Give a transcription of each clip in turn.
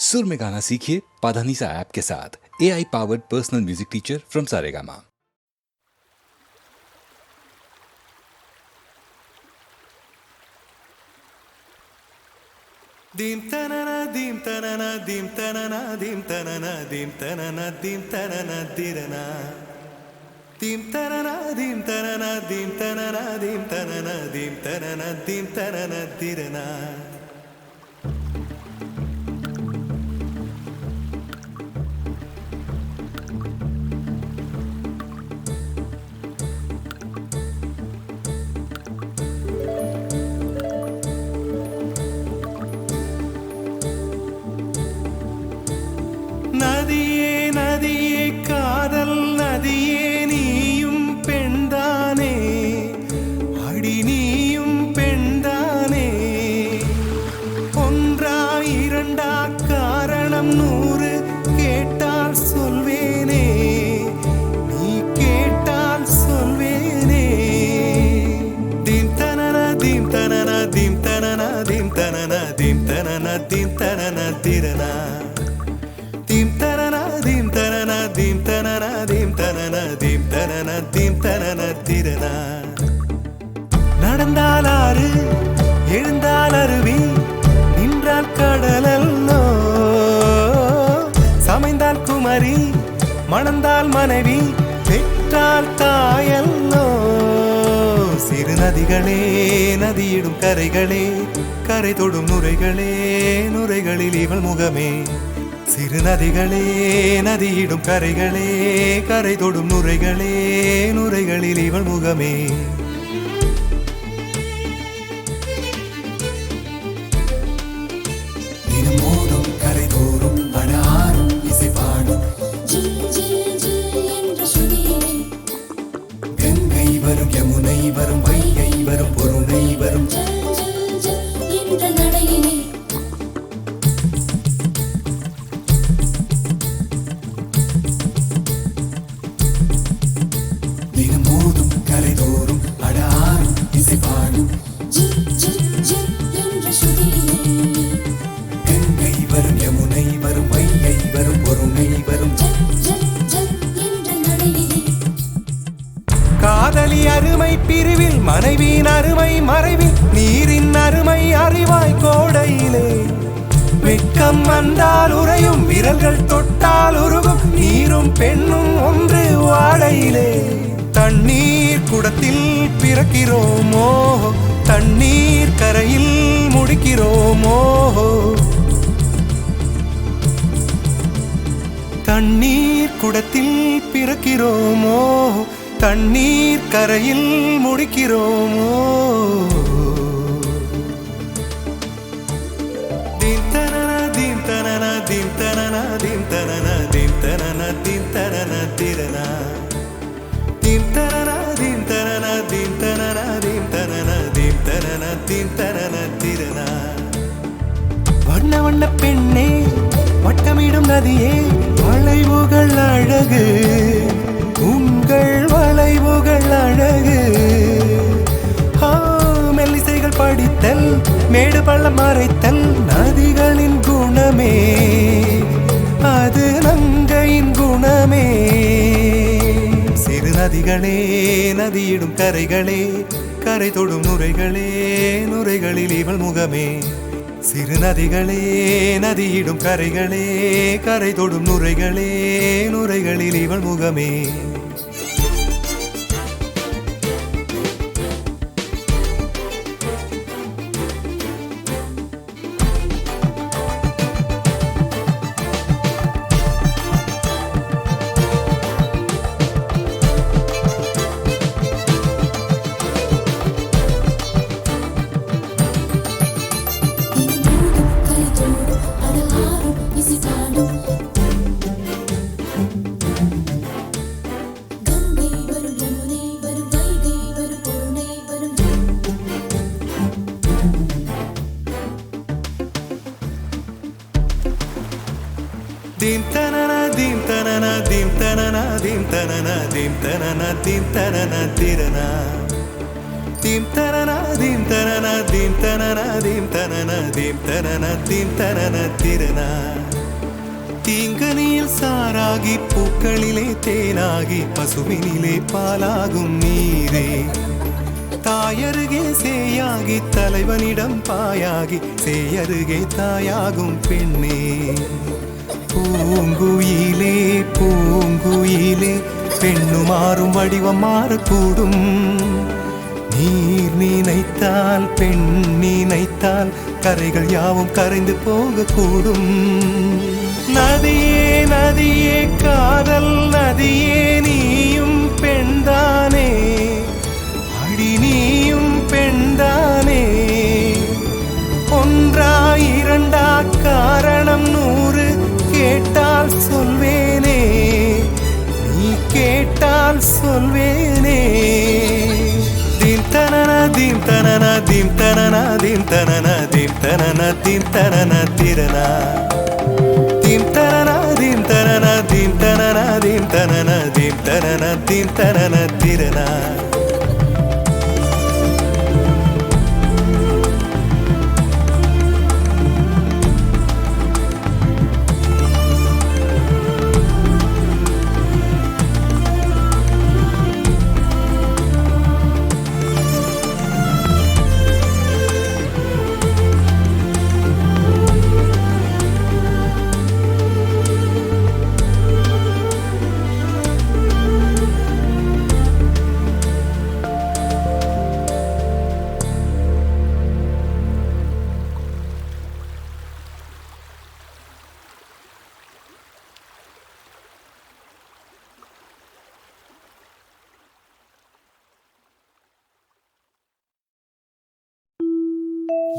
सुर में गाना सीखिए पाधानीसा ऐप के साथ। AI powered personal music teacher from Saregama. Dim tanana dim tanana dim tanana dim tanana dim tanana dim tanana dirana dim tanana dim tanana dim tanana dim tanana dim tanana dim tanana dirana நதியே நதியே காதல் நதியே நீயும் பெண்தானே அடி நீயும் பெண்தானே ஒன்றா இரண்டா காரணம் 100 கேட்டால் சொல்வேனே நீ கேட்டால் சொல்வேனே தீம் தனன தீம் தனன தீம் தனன தீம் தனன தீம் தனன தீம் தனன திரனா dim tanana dim tanana dim tanana dim tanana dim tanana dim tanana tirana நடந்தால் ஆறு எழுந்தால் அருவி நின்றால் கடலல்லோ சமைந்தால் குமரி மணந்தால் மனைவி பெற்றால் தாயல்லோ சிறு நதிகளே நதியிடும் கரைகளே கரை தொடும் நுரைகளே நுரைகளில் இவள் முகமே சிறு நதிகளே நதியிடும் கரைகளே கரை தொடும் நுரைகளே நுரைகளில் இவள் முகமே தினம் மோதும் கரை தோறும் அடாரும் இசை பாடும் கங்கை வரும் யமுனை வரும் வைகை வரும் பொருணை வரும் கங்கை வரும் யமுனை வரும் வைகை வரும் பொருணை வரும் காதலி அருமை பிரிவில் மனைவியின் அருமை மறைவில் நீரின் அருமை அறிவாய் கோடையிலே வெட்கம் வந்தால் உறையும் விரல்கள் தொட்டால் உருகும் நீரும் பெண்ணும் ஒன்று வாடையிலே தண்ணீர் குடத்தில் பிறக்கிறோமோ தண்ணீர் கரையில் முடிக்கிறோமோ தண்ணீர் குடத்தில் பிறக்கிறோமோ தண்ணீர் கரையில் முடிக்கிறோமோ தீம் தனன தீம் தனன தீம் தனன தீம் தனன தீம் தனன தீம் தனன திரனா தீம் தனன தீம் தனன தீம் தனன தீம் தனன தீம் தனன தீம் தனன திரனா வண்ண வண்ண பெண்ணே வட்டமிடும் நதியே வளைவுகள் அழகு உங்கள் வளைவுகள் அழகு மெல்லிசைகள் படித்தல் மேடு பள்ளம் மறைத்தல் நதிகளின் குணமே அது நங்கையின் குணமே சிறு நதிகளே நதியிடும் கரைகளே கரை தொடும் நுரைகளே நுரைகளில் இவள் முகமே சிறு நதிகளே நதியிடும் கரைகளே கரை தொடும் நுரைகளே நுரைகளில் இவள் முகமே dim tanana dim tanana dim tanana dim tanana dim tanana dim tanana tirana theme தனனா தீம் தனனா தீம் தனனா தீம் தனனா தீம் தனனா தீம் தனனா திரனா தீங்கனியில் சாராகி பூக்களிலே தேனாகி பசுவினிலே பாலாகும் நீரே தாயருகே சேயாகி தலைவனிடம் பாயாகி சேயருகே தாயாகும் பெண்ணே பூங்குயிலே பூங்குயிலே பெண்ணு மாறும் வடிவம் மாறக்கூடும் நீர் நினைத்தால் பெண் நினைத்தால் கரைகள் யாவும் கரைந்து போகக்கூடும் நதியே நதியே காதல் நதியே நீயும் பெண்தானே அடி நீயும் பெண்தானே ஒன்றா இரண்டா காரணம் 100 கேட்டால் சொல்வேனே நீ கேட்டால் சொல்வேனே தீம் தனனா தீம் தனனா தீம் தனனா தீம் தனனா தீம் தனனா தீம் தனனா திரனா தீம் தனனா தீம் தனனா தீம் தனனா தீம் தனனா தீம் தனனா தீம் தனனா திரனா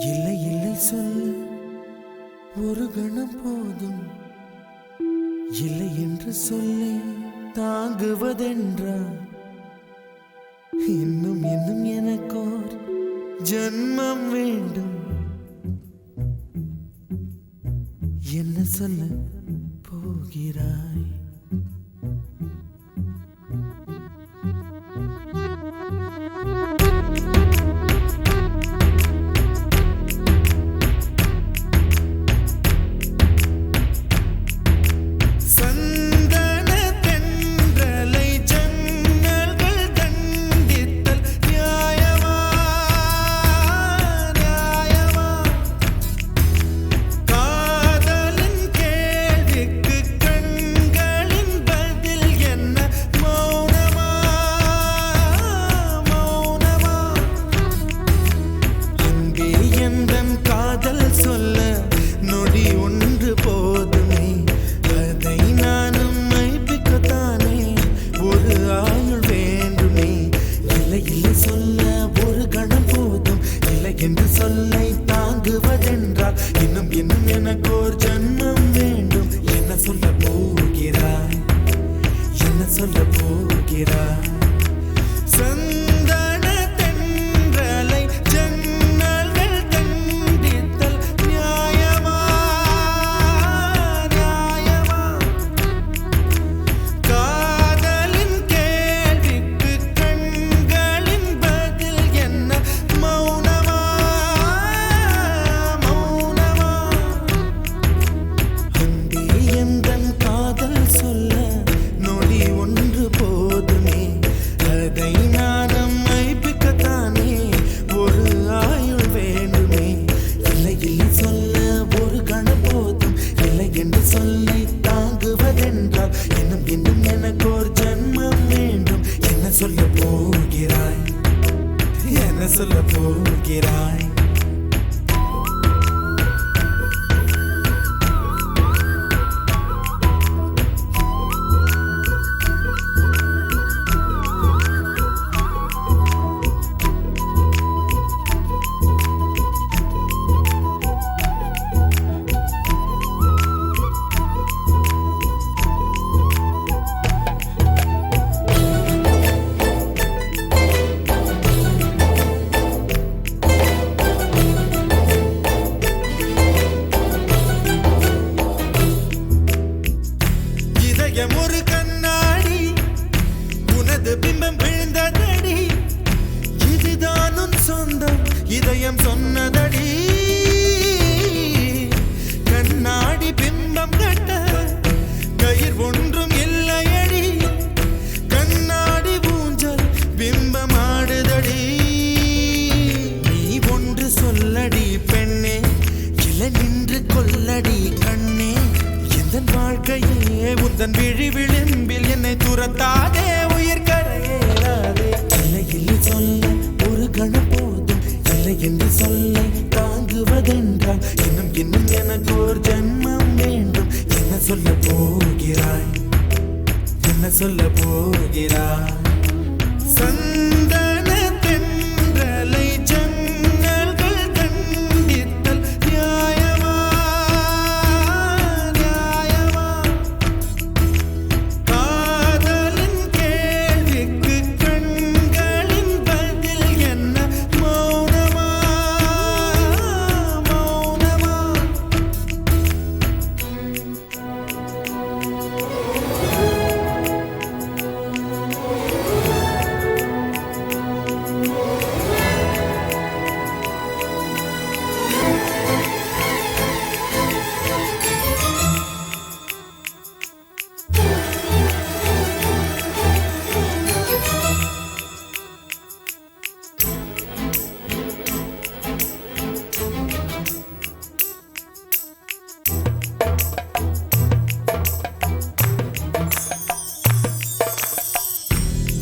இல்லை இல்லை சொல்ல ஒரு கணம் போதும் இல்லை என்று சொல்லை தாங்குவதென்றா இன்னும் இன்னும் எனக்கோர் ஜன்மம் வேண்டும் என்ன சொல்ல போகிறாய் கண்ணே எந்தன் வாழ்க்கையே உந்தன் விழி விளிம்பில் என்னை துரத்தாதே உயிர் கரையேறாதே இல்லை இல்லை சொல்ல ஒரு கணம் போதும் இல்லை என்று சொல்ல தாங்குவதென்றால் இன்னும் இன்னும் எனக்கு ஒரு ஜென்மம் வேண்டும் என்ன சொல்ல போகிறாய் என்ன சொல்ல போகிறாய் சந்தன தென்றலை ஜன்னல்கள் கண்டித்தல் நியாயமா நியாயமா காதலின் கேள்விக்கு கண்களின் பதில் என்ன மௌனமா மௌனமா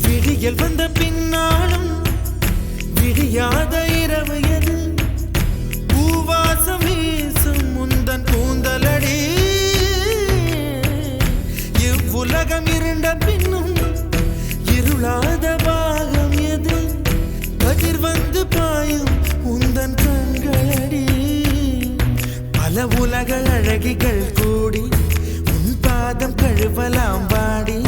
விடியல் வந்த பின்னாலும் விடியாத இரவு எது பூவாசம் வீசும் முந்தன் கூந்தலடி இவ்வுலகம் இருண்ட பின்னும் இருளாத பாகம் எது கதிர் வந்து பாயும் உந்தன் கண்களடி பல உலக அழகிகள் கூடி உன் பாதம் கழுவலாம் வாடி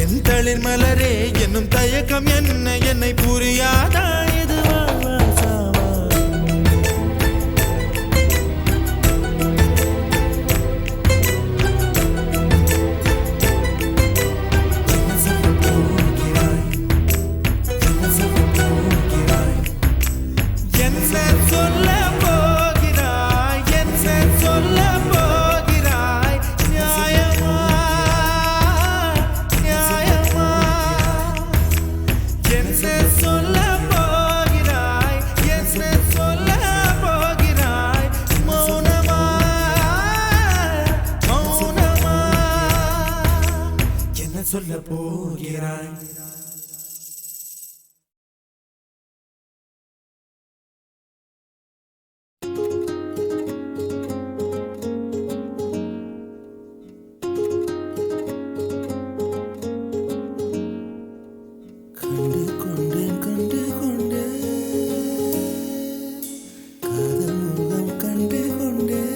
என் தளிர் மலரே என்னும் தயக்கம் என்ன என்னை புரியாதா இது வாசாவா என்ன சொல்ல போகிறாய் என்ன சொல்ல போகிறாய் என்ன சொல்ல போகிறாய் என்ன சொல்ல போகிறாய் நியாயமா நியாயமா என்ன சொல்ல போகிறாய் என்ன சொல்ல போகிறாய் மௌனமா மௌனமா என்ன சொல்ல போகிறாய் கண்டு கொண்டேன் கண்டு கொண்டேன் காதல் முகம் கண்டு கொண்டேன்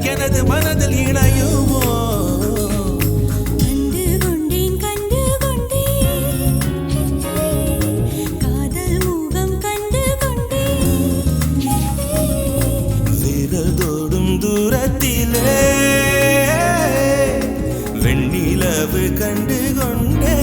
எனது மனதில் இணையுமோ தூரத்திலே வெண்ணிலவு கண்டு கொண்டே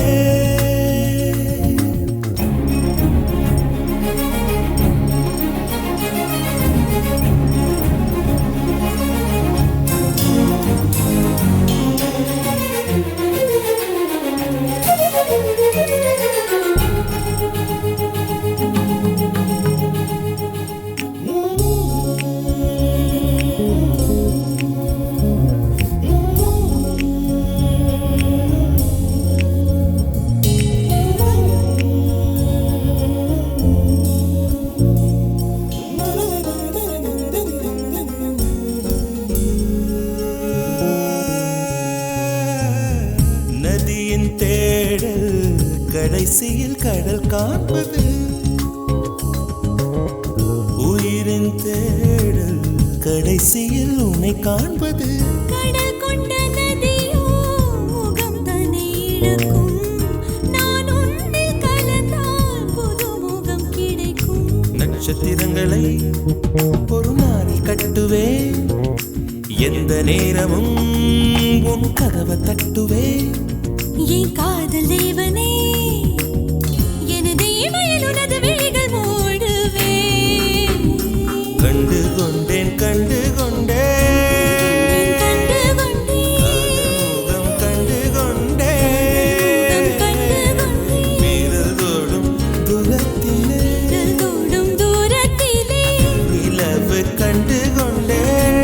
கடைசியில் கடல் காண்பது உயிரின் தேடல் கடைசியில் உன்னை காண்பது கடல் கொண்ட நதியோ முகம் தன்னை இழக்கும் நான் உன்னில் கலந்தால் புது முகம் கிடைக்கும் நட்சத்திரங்களை ஒரு நாளில் கட்டுவேன் எந்த நேரமும் உன் கதவை தட்டுவேன் என் காதல் தேவனே எனது இமையில் உனது விழிகள் மூடுவேன் கண்டு கொண்டேன் கண்டு கொண்டேன் முகம் கண்டு கொண்டேன் வீரல் தோடும் தூரத்திலே நிலவு கண்டு கொண்டேன்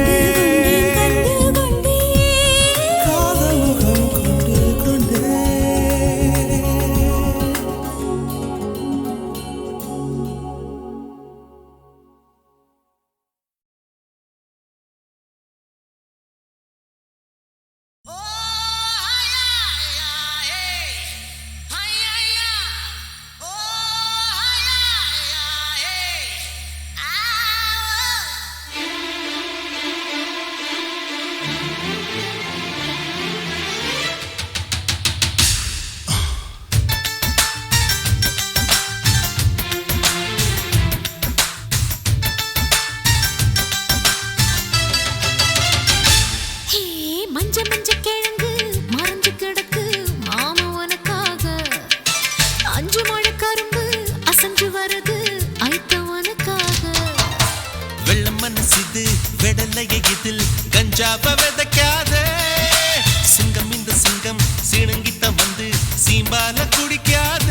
காதல் முகம் கொண்டு கொண்டேன் கஞ்சாவ விதைக்காத சிங்கம் இந்த சிங்கம் சீனங்கிட்ட வந்து சீம்பால குடிக்காத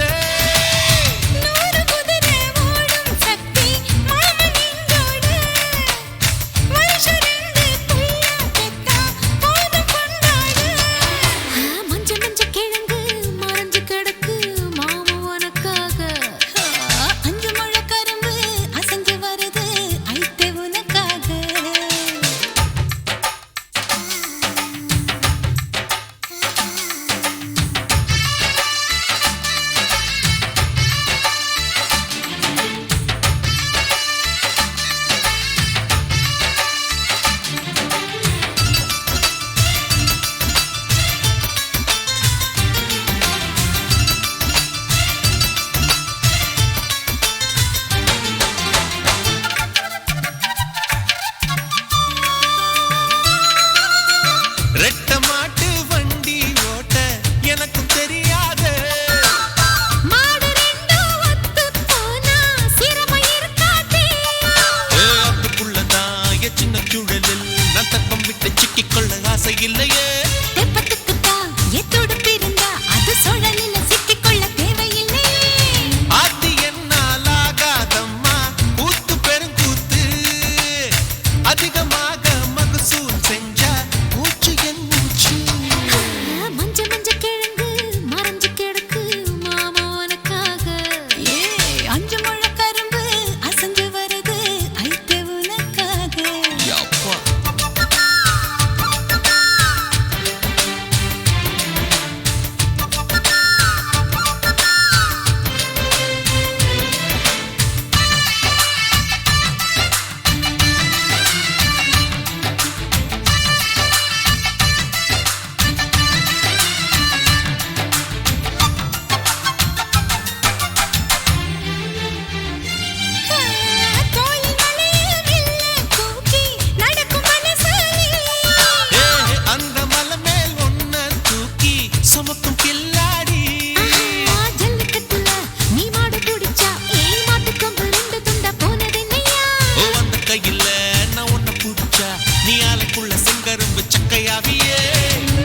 கரும்பு சக்கையாவியே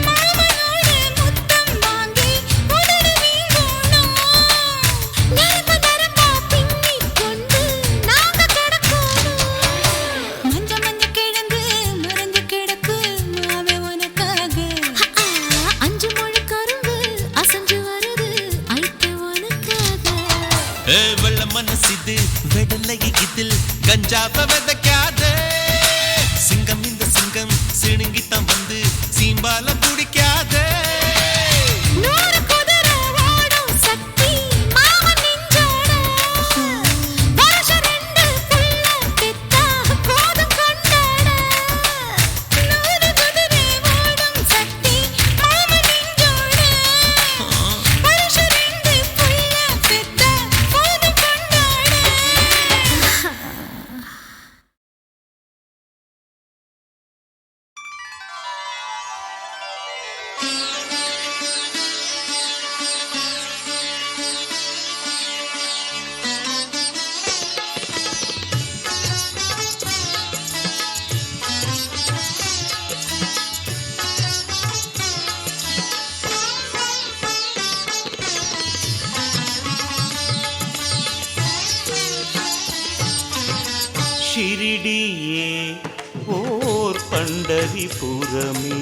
மாமனோடு முத்தம் வாங்கி உதடு வீங்கணும். நரம்பு நரம்பா பின்னிக் கொண்டு நாங்க கிடக்கணும். மஞ்ச மஞ்ச கிழங்கு மறைஞ்சு கிடக்கு மாவே உனக்காக. அஞ்சு மொழி கரும்பு அசைஞ்சு வருது ஐட்டு உனக்காக. வெள்ள மனசிது வெடலை இதில் கஞ்சாவ விதைக்காதே சிங்கம் இந்த சிங்கம் சிணுங்கித்தான் வந்து சீம்பால பிடிக்காதே நூறு குதிரை ஓடும் சக்தி மாமன் நெஞ்சோட. வருஷம் ரெண்டு புள்ள பெத்தா போதும் கொண்டாட. நூறு குதிரை ஓடும் சக்தி மாமன் நெஞ்சோட. வருஷம் ரெண்டு புள்ள பெத்தா போதும் கொண்டாட. ஷிரிடியே ஓர் பண்டரிபுரமே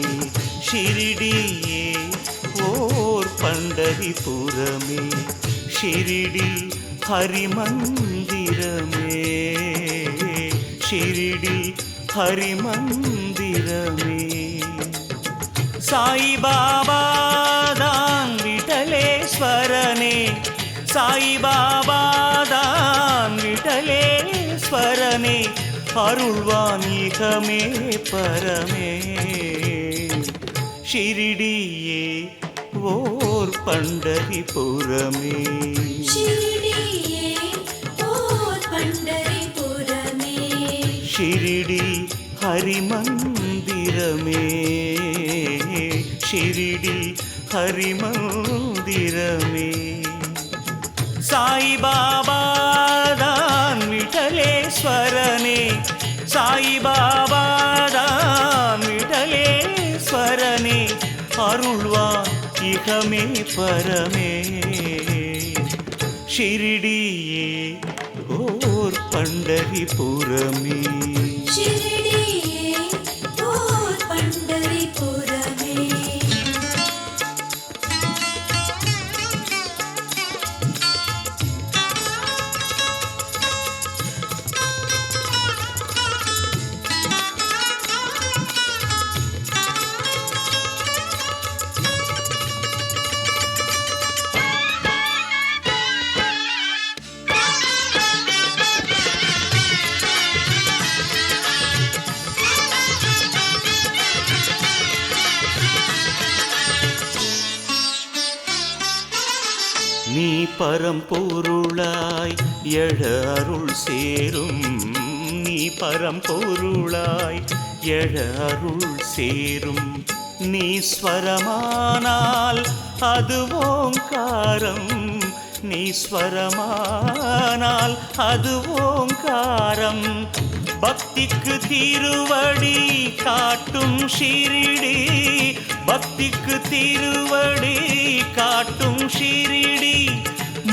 ஷிரிடியே ஓர் பண்டரிபுரமே ஷிரிடி ஹரிமந்திரமே ஷிரிடி ஹரிமந்திரமே சாயிபாபா தான் விட்டலேஸ்வரனே சாயிபாபா தான் விட்டலேஸ்வரனே அருள்வான் இகமே பரமே ஷிரிடியே ஓர் பண்டரிபுரமே ஷிரிடியே ஓர் பண்டரிபுரமே. ஷிரிடி ஹரிமந்திரமே ஷிரிடி ஹரிமந்திரமே சாயிபாபா தான் விட்டலேஸ்வரனே சாயிபாபா தான் விட்டலேஸ்வரனே அருள்வான் இகமே பரமே ஷிரிடியே ஓர் பண்டரிபுரமே ஷிரிடியே ஓர் பண்டரிபுரமே. நீ பரம்பொருளாய் எழ அருள் சேரும் நீ பரம்பொருளாய் எழ அருள் சேரும் நீ ஸ்வரமானால் அது ஓங்காரம் நீ ஸ்வரமானால் அது ஓங்காரம் பக்திக்கு திருவடி காட்டும் ஷிரிடி பக்திக்கு திருவடி காட்டும் ஷிரிடி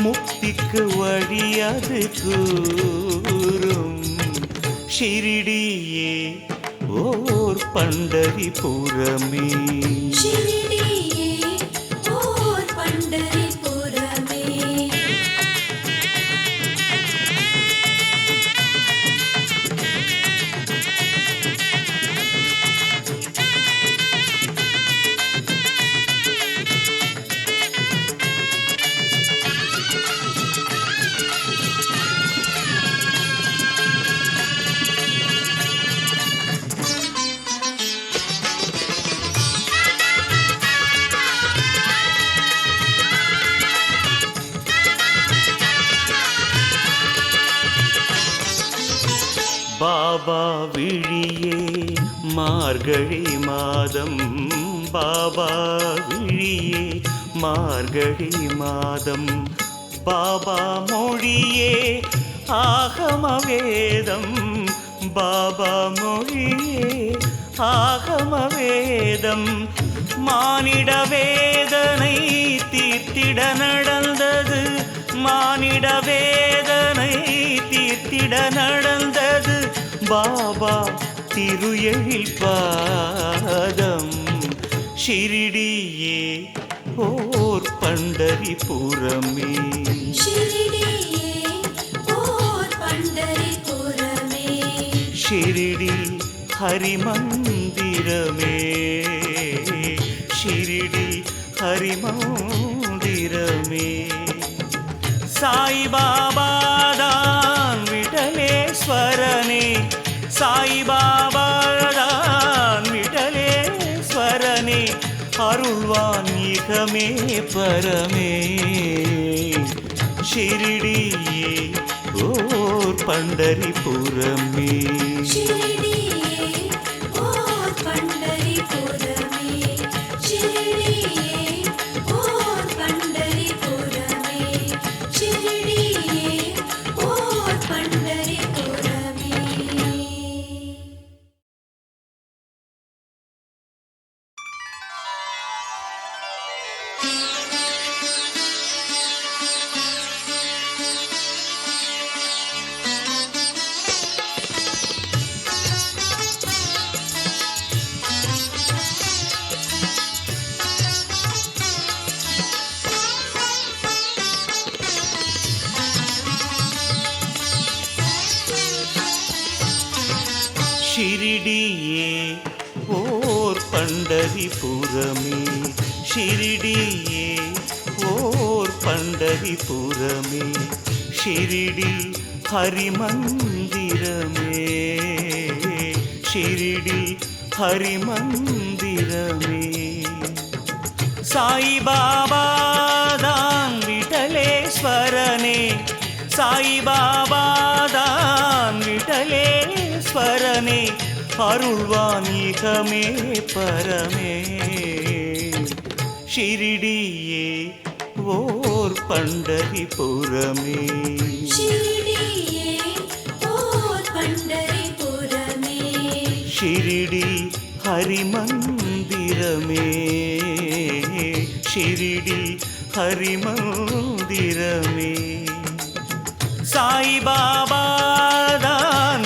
முக்திக்கு வழி அது கூறும் ஷிரிடியே ஓர் பண்டரிபுரமே ஷிரிடியே ஓர் பண்டரிபுரமே. பாபா விழியே மார்கழி மாதம் பாபா விழியே மார்கழி மாதம் பாபா மொழியே ஆகம வேதம் பாபா மொழியே ஆகம வேதம் மானிட வேதனை தீர்த்திட நடந்தது. மானிட வேதனை தீர்த்திட நடந்தது பாபா திரு எழில் பாதம். ஷிரிடியே ஓர் பண்டரிபுரமே. ஷிரிடியே ஓர் பண்டரிபுரமே. ஷிரிடி ஹரிமந்திரமே. ஷிரிடி ஹரிமந்திரமே. சாய்பாபாதான் விடலேஸ்வரனே. சாய்பாபாதான் விடலேஸ்வரனே. அருள்வான் இகமே பரமே. ஷிரிடியே ஓர் பண்டரிபுரமே. ஷிரிடியே ஓர் பண்டரிபுரமே. ஷிரிடியே ஓர் பண்டரிபுரமே. ஷிரிடியே ஓர் பண்டரிபுரமே. ஷிரிடியே ஓர் பண்டரிபுரமே. ஷிரிடியே ஓர் பண்டரிபுரமே. ஷிரிடி ஹரிமந்திரமே. ஷிரிடி ஹரிமந்திரமே. சாய்பாபாதான் விடலேஸ்வரனே. சாய்பாபாதான் விடலேஸ்வரனே. அருள்வான் இகமே பரமே. ஷிரிடியே ஓர் பண்டரிபுரமே. ஷிரிடியே ஓர் பண்டரிபுரமே. ஷிரிடி ஹரிமந்திரமே. ஷிரிடி ஹரிமந்திரமே. சாய்பாபாதான்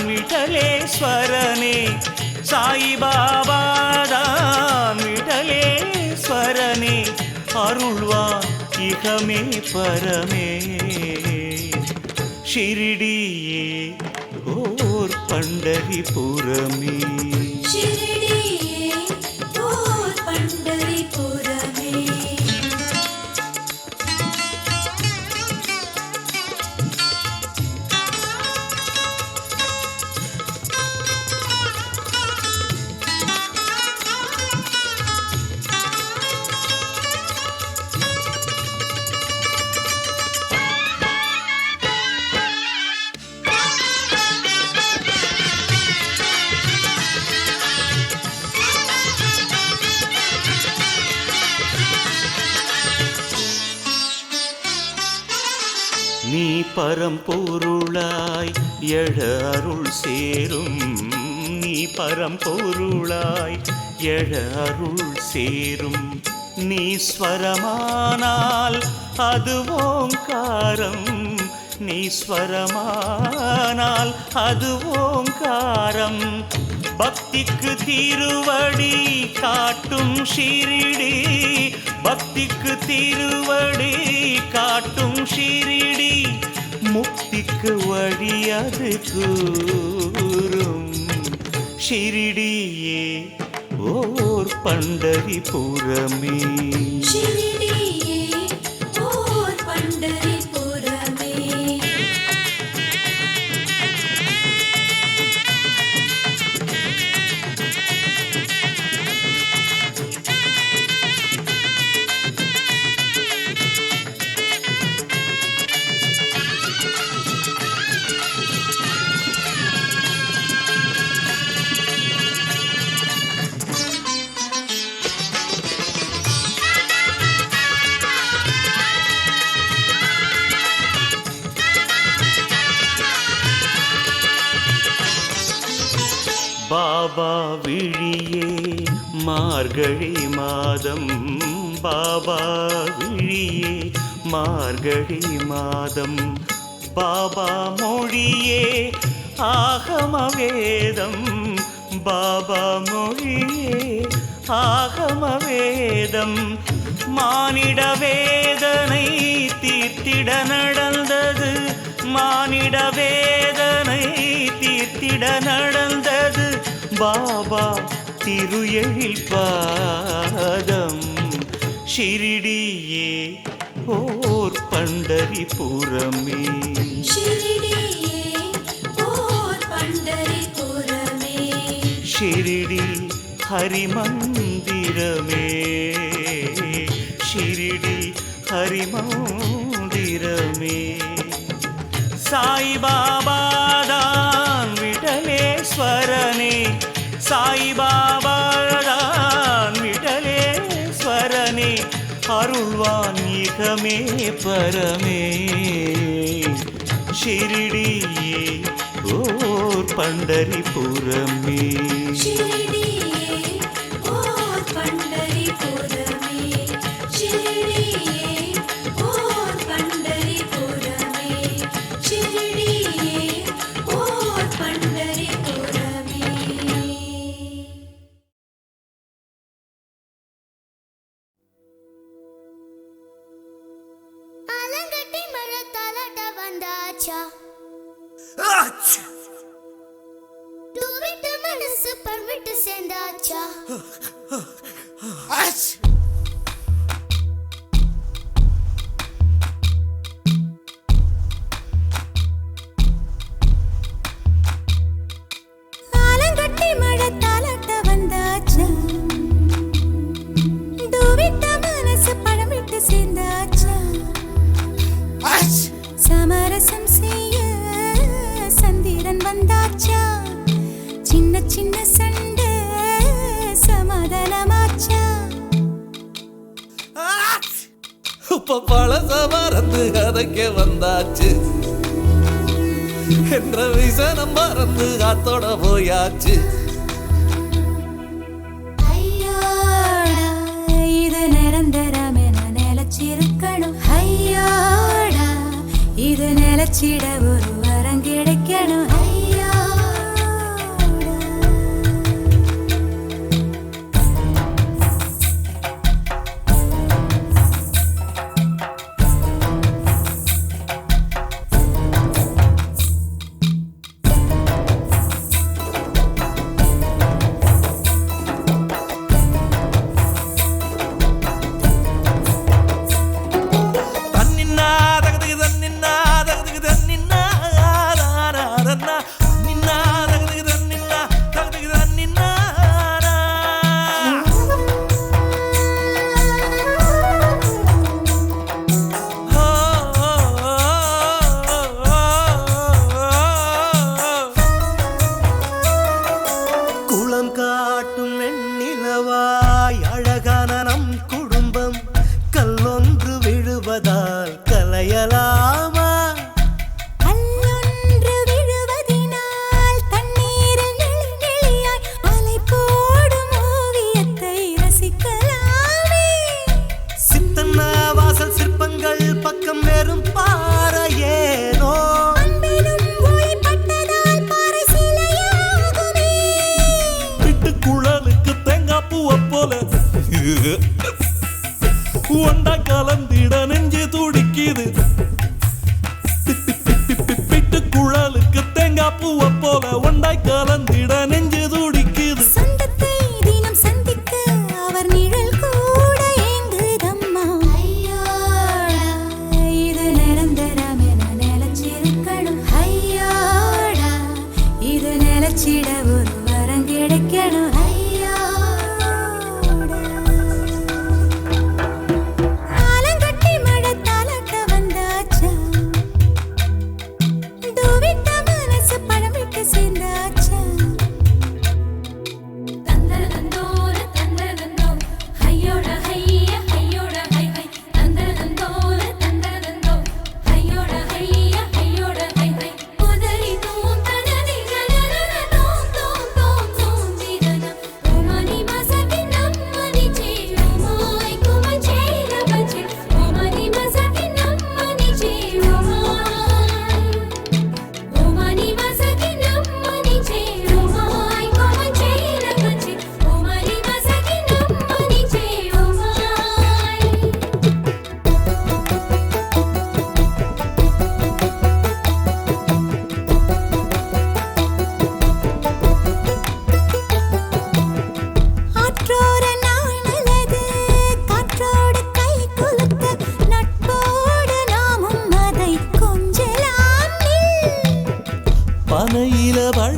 விடலேஸ்வரனே. சாய்பாபாதான் விடலேஸ்வரனே. அருள்வான் இகமே பரமே. ஷிரிடியே ஓர் பண்டரிபுரமே. ஷிரிடியே ஓர் பண்டரிபுரமே. நீ பரம்பொருளாய் எழ அருள் சேரும். நீ பரம்பொருளாய் எழ அருள் சேரும். நீ ஸ்வரமானால் அது ஓங்காரம். நீ ஸ்வரமானால் அது ஓங்காரம். பக்திக்கு திருவடி காட்டும் ஷிரிடி. பக்திக்கு திருவடி காட்டும் ஷிரிடி. முக்திக்கு வழி அது கூறும். ஷிரிடியே ஓர் பண்டரிபுரமே. ஷிரிடியே ஓர் பண்டரிபுரமே. பாபா விழியே மார்கழி மாதம், பாபா விழியே மார்கழி மாதம், பாபா மொழியே ஆகம வேதம், பாபா மொழியே ஆகம வேதம். மானிட வேதனை தீர்த்திட நடந்தது, மானிட வேதனை தீர்த்திட நடந்தது பாபா திருஎழில் பாதம். ஷிரிடியே ஓர் பண்டரிபுரமே, ஷிரிடியே ஓர் பண்டரிபுரமே, ஷிரிடி ஹரிமந்திரமே, ஷிரிடி ஹரிமந்திரமே. சாய்பாபாதான் விடலேஸ்வரனே, சாய்பாபாதான் விடலேஸ்வரனே, அருள்வான் இகமே பரமே. ஷிரிடியே ஓர் பண்டரிபுரமே, ஷிரிடியே ஓர் பண்டரிபுரமே, ஷிரிடியே ஓர் பண்டரிபுரமே, ஷிரிடியே ஓர் பண்டரிபுரமே. ஆலங்கட்டி மரத்தாலாட்ட வந்தாச்சா, தூவிட்டு மனசு பண்விட்டு சேர்ந்தாச்சா, ஆலங்கட்டி மரத்தாலாட்ட வந்தாச்சா, தூவிட்டு மனசு பண்விட்டு சேர்ந்தாச்சா, சமரசம் செய்ய சந்திரன் வந்தாச்சா, சின்ன சின்ன சண்டை சமாதானமாச்சா. இப்ப பழச மறந்து கதைக்க வந்தாச்சு, என்ற விசனம் மறந்து காத்தோட போயாச்சு. ஐயோடா இது நிரந்தரமென நிலச்சிருக்கணும், ஐயோடா இது நிலச்சிட ஒரு வரம் கிடைக்கணும், ஐயோடா. தன்னின்னா தகதுக்கு தன்னின்னா தகதுக்கு தன்னின்னா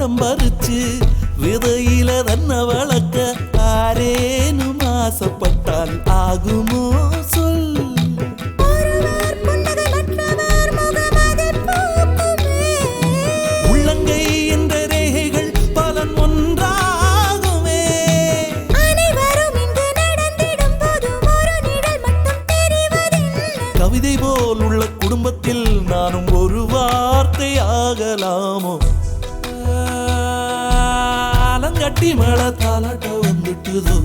பழம் பறிச்சு விதையில தன்னை வளர்க்க ஆரேனும் ஆசைப்பட்டால் ஆகுமோ சொல். ஒருவர் புன்னகை மற்றவர் முகமதில் பூக்குமே. உள்ளங்கை என்ற ரேகைகள் பலன் ஒன்றாகுமே. அனைவரும் இங்கு நடந்திடும் போதும் ஒரு நிழல் மட்டும் தெரிவதில்லை. கவிதை போல் உள்ள குடும்பத்தில் நானும் ஒரு வார்த்தை ஆகலாமோ. ஆலங்கட்டி மழை தாலாட்ட வந்துட்டுதோ,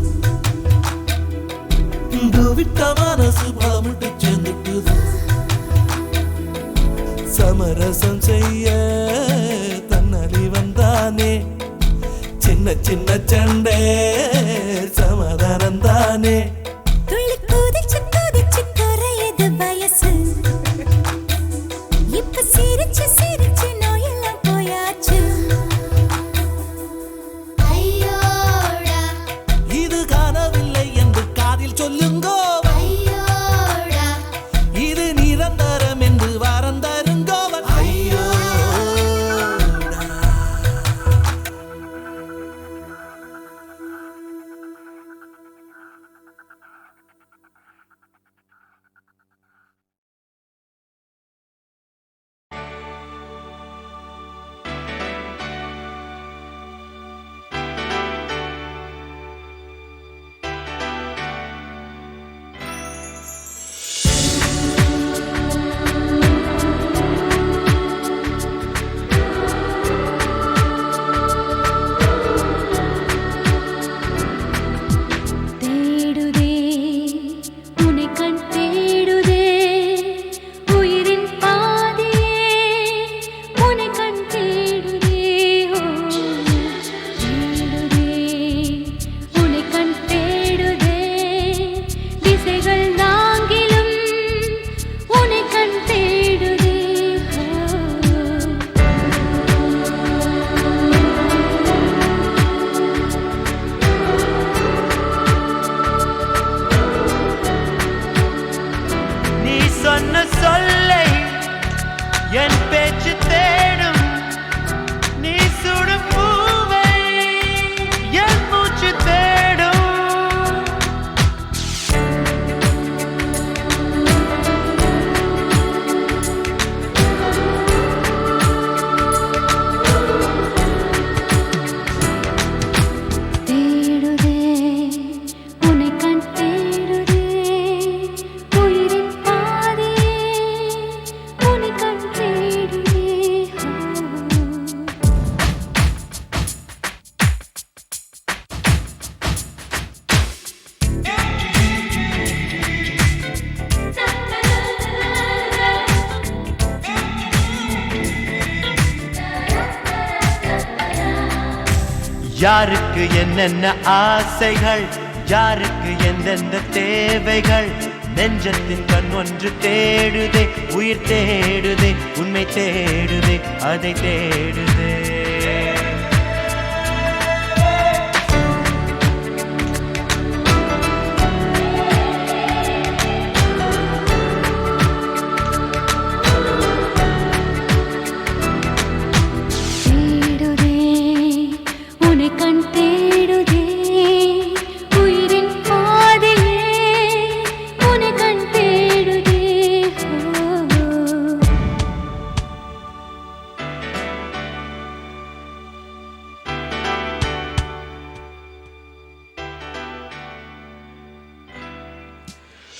விட்ட மனசு பழமிட்டு சேர்ந்துட்டுதோ. சமரசம் செய்ய தன்னறி வந்தானே, சின்ன சின்ன சண்டை சமாதானம் தானே. துள்ளி குதிச்சு குதிச்சு குறையுது வயசு. இப்ப சிரிச்சு சிரிச்சு நோயெல்லாம் போயாச்சு. ஐயோடா இது காணவில்லை என்று காதில் சொல்லுங்கோ. ஐயோடா இது நிரந்தரம் என்று வாரம் தருங்கோ. ஐயோ தேடுதே உன்னை கண் தேடுதே உயிரின் பாதியே உன்னை கண் தேடுதே. ஓ தேடுதே உன்னை கண் தேடுதே திசைகள் நாங்கிலும் உன்னை கண் தேடுதே. நீ சொன்ன சொல்லை என் பேச்சு தேடும், நீ சுடும் பூவை என் மூச்சு தேடும். தேடுதே உன்னை கண் தேடுதே உயிரின் பாதியே உன்னை கண் தேடுதே. யாருக்கு என்னென்ன ஆசைகள், யாருக்கு எந்தெந்த தேவைகள், நெஞ்சத்தின் கண் ஒன்று தேடுதே, உயிர் தேடுதே, உண்மை தேடுதே, அதை தேடுதே. தேடுதே உன்னை கண் தேடுதே உயிரின் பாதியே உன்னை கண் தேடுதே.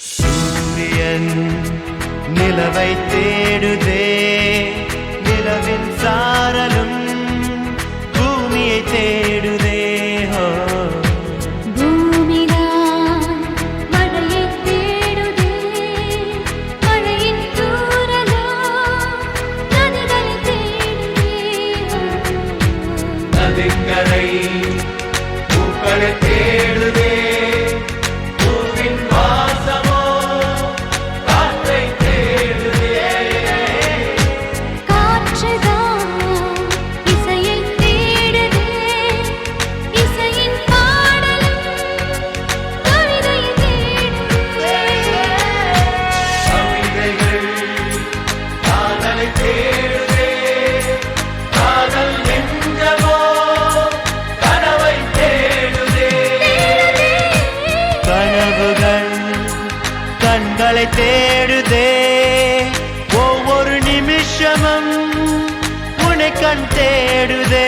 சூரியன் நிலவை தேடுதே, நிலவின் சாரலும் பூமியை தேடுதே. ஹோ பூமிதான் மழையை தேடுதே, மழையின் தூறலோ நதிகளை தேடுதே. நதிக்கரை பூக்களை தேடுதே, பூவின் வாசமோ காற்றை தேடுதே. பூக்களை தேடுதே ஒவ்வொரு நிமிஷமும் உன்னை கண் தேடுதே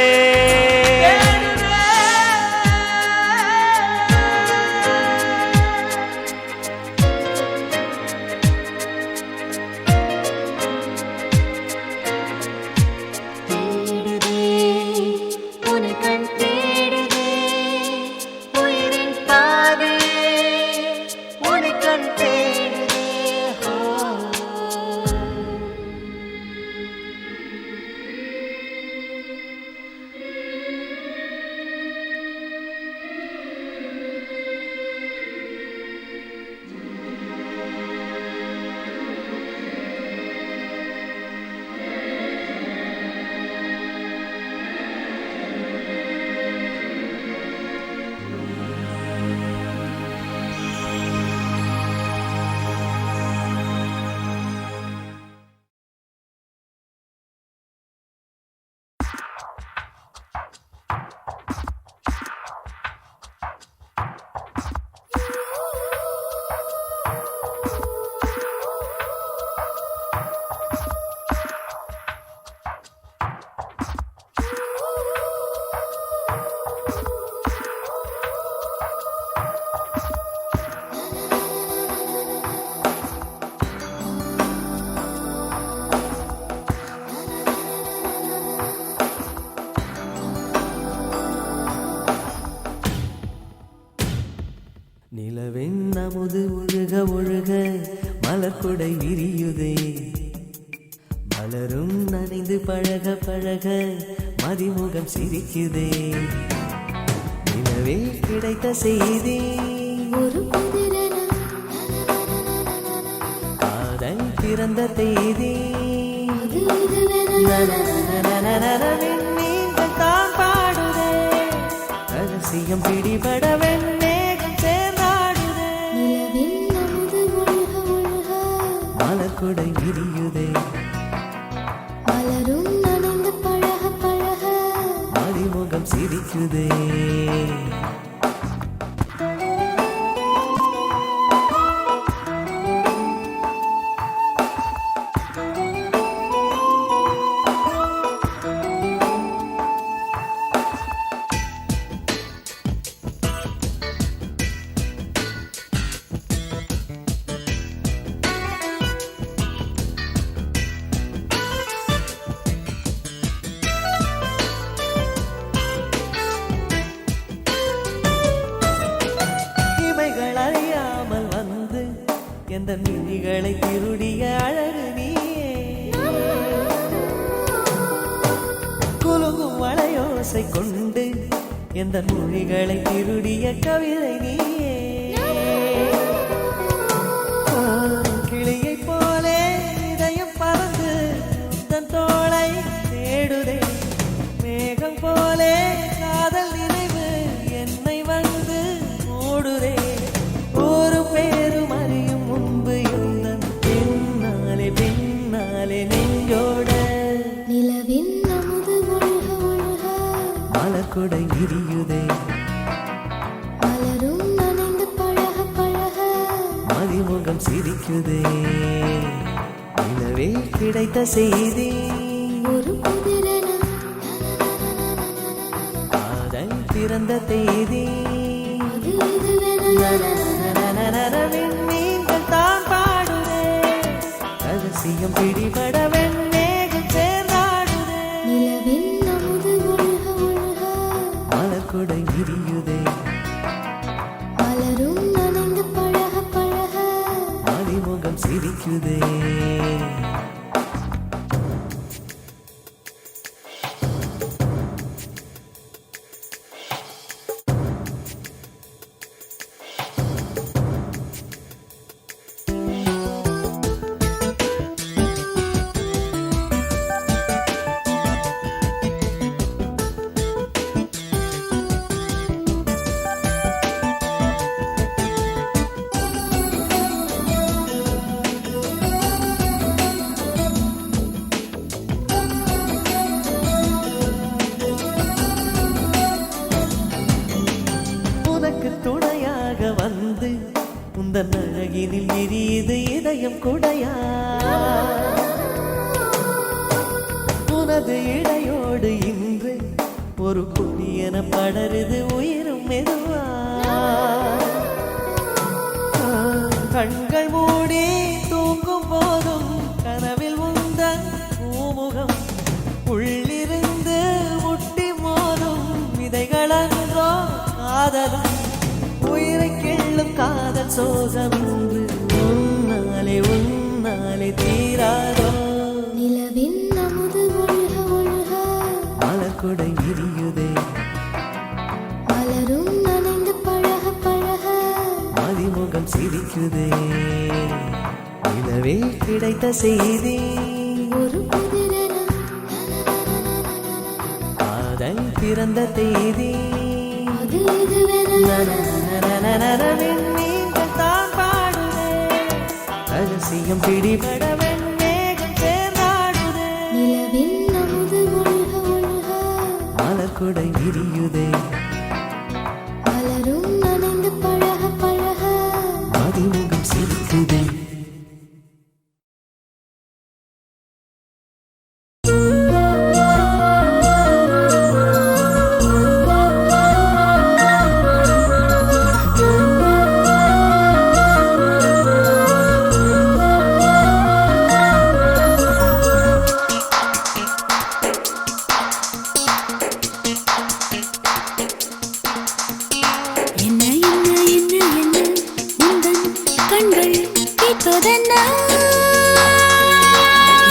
நிலவெண் அமுது ஒழுக ஒழுக மலர்கொடை விரியுதே மலரும் நனைந்து பழக பழக மதிமுகம் சிரிக்குதே நிலவே கிடைத்த செய்தி ஒரு புதிரென காதல் பிறந்த தேதி அது இதுவென நீங்கள் தான் பாடுதே ரகசியம் பிடிபட வெண்ணேகம் சேர்ந்தாடுதே நிலவின் அமுது ஒழுக ஒழுக மலர்கொடை விரியுதே மலரும் நனைந்து பழக பழக மதிமுகம் சிரிக்குதே எந்த மினிகளை திருடிய அழகு நீயே குலுங்கும் வளையோசை கொண்டு எந்த மொழிகளை திருடிய கவிதை நீயே கிளியை போலே இதயம் பறந்து தன் தோளை தேடுதே மேகம் போலே காதல் நினைவு என்னை வந்து ஓடுதே ஒரு பேரும் அறியும் முன்பு எந்தன் பின்னாலே பின்னாலே நெஞ்சோட நிலவின் அமுது ஒழுக ஒழுக மலர்கொடை விரியுதே மலரும் நனைந்து பழக பழக மதிமுகம் சிரிக்குதே நிலவே கிடைத்த செய்தி ஒரு புதிரென காதல் பிறந்த தேதி அது இதுவென நீங்கள் தான் பாடுதே ரகசியம் பிடிபட வெண்ணேகம் சேர்ந்தாடுதே நிலவின் அமுது ஒழுக ஒழுக மலர்கொடை விரியுதே மலரும் நனைந்து பழக பழக மதிமுகம் சிரிக்குதே உந்தன் அழகினில் விரியுது இதயம் குடையா உனது இடையோடு இன்று ஒரு புதியன படருது உயிரும் மெதுவா கண்கள் மூடி தூங்கும் போதும் கனவில் உந்தன் பூமுகம் உள்ளிருந்து முட்டி மோதும் விதைகளன்றோ காதலும் உயிரை கிள்ளும் காதல் சோகம் இன்று உன்னாலே தீராதோ நிலவின் அமுது ஒழுக ஒழுக மலர்கொடை விரியுதே மலரும் நனைந்து பழக பழக மதிமுகம் சிரிக்குதே நிலவே கிடைத்த செய்தி ஒரு புதிரென காதல் பிறந்த தேதி அது இதுவென நீங்கள் தான் பாடுதே ரகசியம் பிடிபட வெண்மேகம் சேர்ந்தாடுதே நிலவின் அமுது ஒழுக ஒழுக மலர்கொடை விரியுதே மலரும் நனைந்து பழக பழக மதிமுகம் சிரிக்குதே என்ன என்ன என்ன என்ன உந்தன் கண்கள் கேட்பதென்ன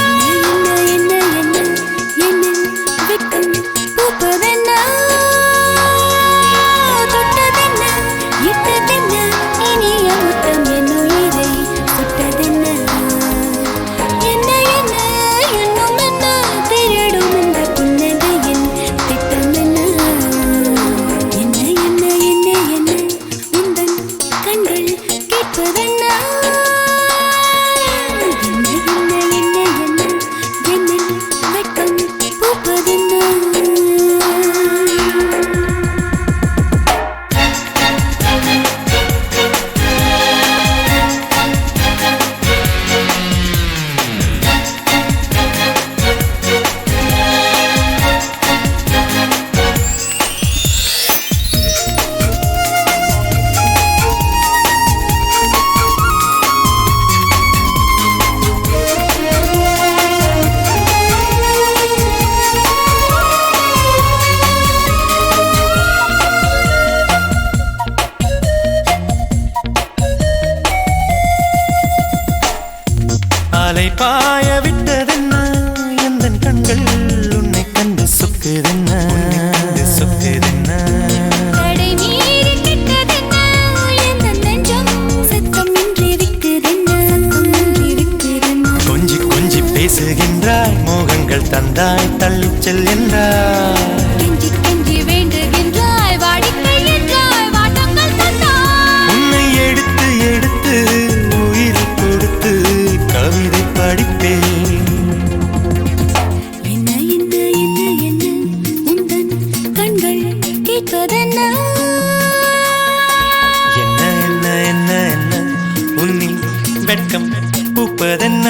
என்ன என்ன என்ன என்ன என்னில் வெட்கம் பூப்பதென்ன தொட்டதென்ன இட்டதென்ன இனிய முத்தம் என் உயிரை சுட்டதென்ன என்ன என்ன என்னும் என்ன தேடும் இந்த புன்னகையின் திட்டம் என்ன என்ன என்ன என்ன என்ன உந்தன் கண்கள் கேட்பதென்ன என்ன என்ன என்ன என்ன என்னில் வெட்கம் பூப்பதென்ன அலை பாய விட்டதென்ன எந்தன் கண்கள் உன்னை கண்டு சொக்குதென்ன சொக்குதென்ன தடை மீறி கிட்டதென்ன எந்தன் நெஞ்சம் சத்தமின்றி விக்குதென்ன சத்தமின்றி விக்குதென்ன கொஞ்சி கொஞ்சி பேசுகின்றாய் மோகங்கள் தந்தாய் தள்ளிச் செல் என்றாய் கெஞ்சி கெஞ்சி வேண்டுகின்றாய் வாடிக்கை என்றாய் வாட்டங்கள் தந்தாய் உன்னை எடுத்து எடுத்து உயிரை கொடுத்து கவிதை படிப்பேன் என்ன என்ன என்ன என்ன உந்தன் கண்கள் கேட்பதென்ன என்ன என்ன என்ன என்ன உன்னில் வெட்கம் பூப்பதென்ன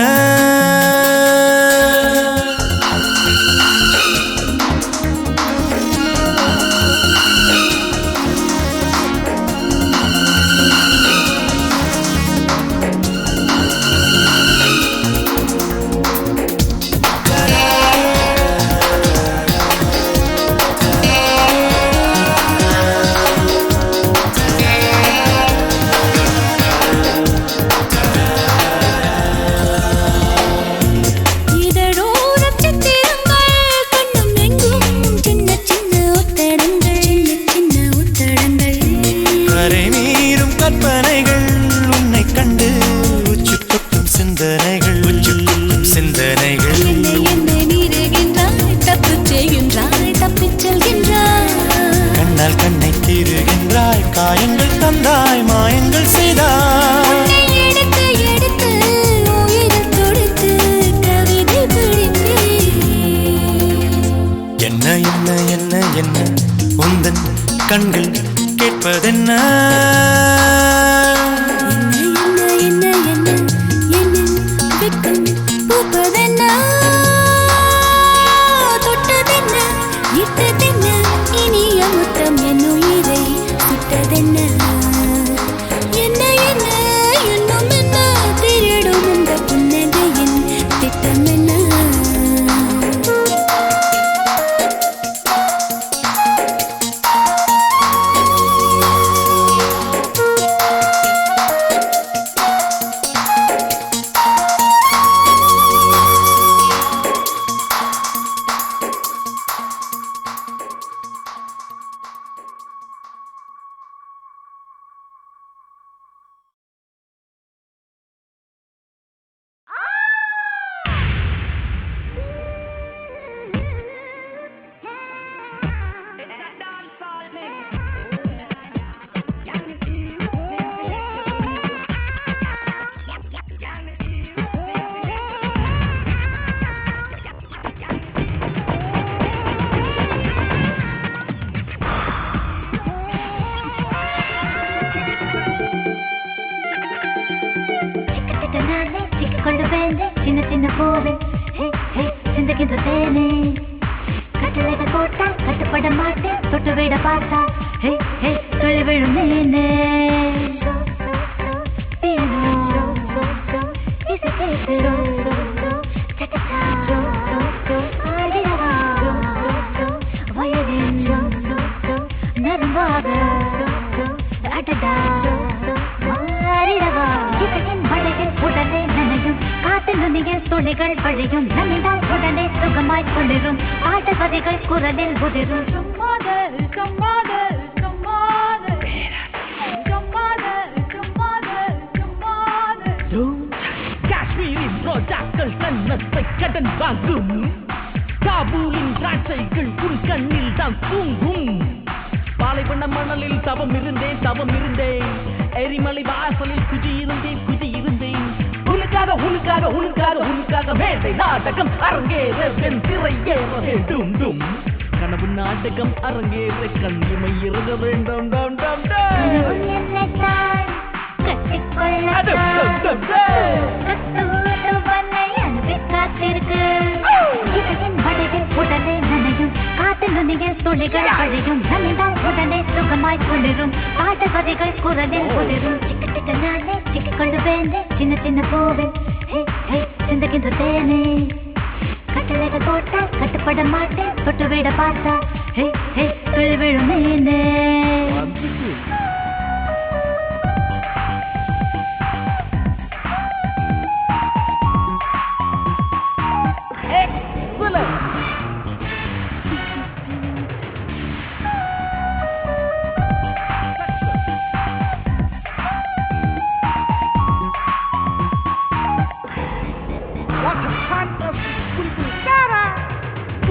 இதழோரம் சித்திரங்கள் கண்ணும் எங்கும் சின்ன சின்ன ஒத்தடங்கள் சின்ன சின்ன ஒத்தடங்கள் கரை மீறும் கற்பனைகள் உன்னை கண்டு உச்சு கொட்டும் சிந்தனைகள் உச்சு கொட்டும் சிந்தனைகள் என்னை என்னை மீறுகின்றாய் தப்புச் செய்கின்றாய் தப்பிச் செல்கின்றாய் கண்ணால் கண்ணை தீருகின்றாய் காயங்கள் தந்தாய் மாயங்கள் செய்தாய் உன்னை எடுத்து எடுத்து உயிரில் தொடுத்து கவிதை படிப்பேன் என்ன என்ன என்ன என்ன உந்தன் கண்கள் கேட்பதென்ன நானே சிக்கிக்கொண்டு வேண்டே சின்ன சின்ன பூவே சிந்துகின்ற தேனே கட்டளைகள் போட்டால் கட்டுப்பட மாட்டேன் தொட்டு விட பார்த்தா துளி விழும் நீனே இசை கேட்டு சட்டச்சா ஆடிடவா வயதின் நரம்பாக அடடா மாறிடவா இசையின் மழையில் உடனே நனையும் காற்றில் நுனியில் துளிகள் வழியும் நனைந்தால் உடனே சுகமாய் குளிரும் ஆட்டவதிகள் குரலில் உதிரும் காஷ்மீரி ரோஜாக்கள் கண்ணத்தை கடன் வாங்கும் காபூலின் திராட்சைகள் உன் கண்ணில் தான் தூங்கும் பாலைவண்ண மணலில் தவம் இருந்தேன் எரிமலை வாசலில் குதியிருந்தேன் உனக்காக மேடை நாடகம் அரங்கேற வெண் திரையேற வேண்டும் கனவு நாடகம் அரங்கேற கண்ணிமை இருக்க வேண்டும் உடனே நனையும் காற்றில் நுனியில் துளிகள் வழியும் நனைந்தால் உடனே சுகமாய் குளிரும் பாட்டவதிகள் குரலில் உதிரும் சிக்க நானே சிக்கிக்கொண்டு வேண்டே சின்ன சின்ன பூவே சிந்துகின்ற தேனே கட்டளைகள் போட்டால் கட்டுப்பட மாட்டேன் தொட்டு விட பார்த்தா துளி விழும் நீனே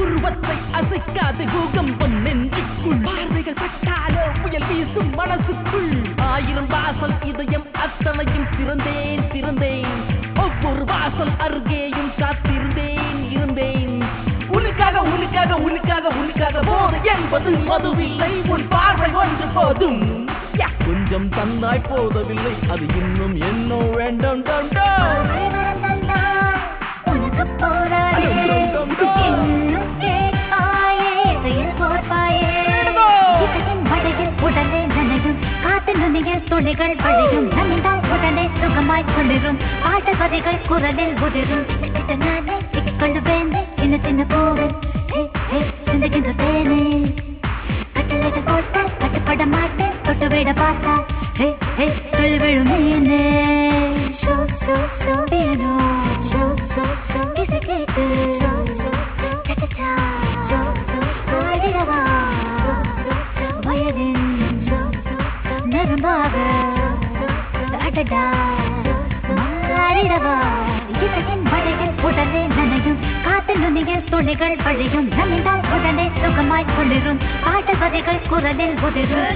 உருவத்தை அசைக்காத பூகம்பம் நெஞ்சுக்குள் பார்வைகள் பட்டாலோ புயல் வீசும் மனசுக்குள் 1000 வாசல் இதயம் அத்தனையும் திறந்தேன் ஒவ்வொரு வாசல் அருகேயும் காத்திருந்தேன் உனக்காக போது என்பது மதுவில்லை உன் பார்வை ஒன்று போதும் கொஞ்சம் தந்தாய் போதவில்லை அது இன்னும் என்ன வேண்டும் உனக்கு போராடே இன்னும் கேட்பாயே செயல் கோர்ப்பாயே இசையின் மழையில் உடனே நனையும் காற்றில் நுனியில் துளிகள் வழியும் நனைந்தால் உடனே சுகமாய் குளிரும் பாட்டவதிகள் குரலில் உதிரும் நானே சிக்கிக்கொண்டு வேண்டே சின்ன சின்ன பூவே சிந்துகின்ற தேனே கட்டளைகள் போட்டால் கட்டுப்பட மாட்டேன் தொட்டு விட பார்த்தா துளி விழும் நீனே இசை கேட்டு சட்டச்சா ஆடிடவா வயதின் நரம்பாக அடடா மாறிடவா இசையின் மழையில் உடனே நனையும் காற்றில் நுனியில் துளிகள் வழியும் நனைந்தால் உடனே சுகமாய் குளிரும் பாட்டவதிகள் குரலில் உதிரும்